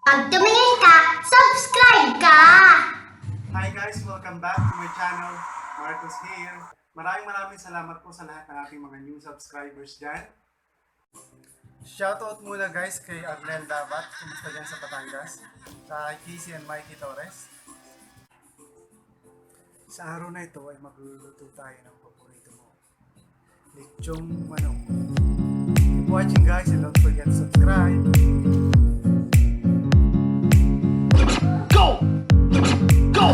Pag tumingin ka, subscribe ka! Hi guys! Welcome back to my channel. Marcos here. Maraming salamat po sa lahat ng ating mga new subscribers dyan. Shoutout muna guys kay Arnel Dabat, kumusta dyan sa Batangas. Sa Casey and Mikey Torres. Sa araw na ito ay magluluto tayo ng paborito mo, litsong manok. Keep watching guys and don't forget to subscribe. Go! Go!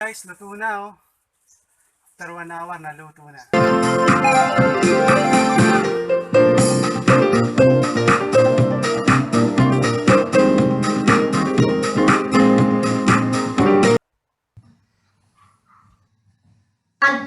Guys, luto na oh. After 1 hour, naluto na. At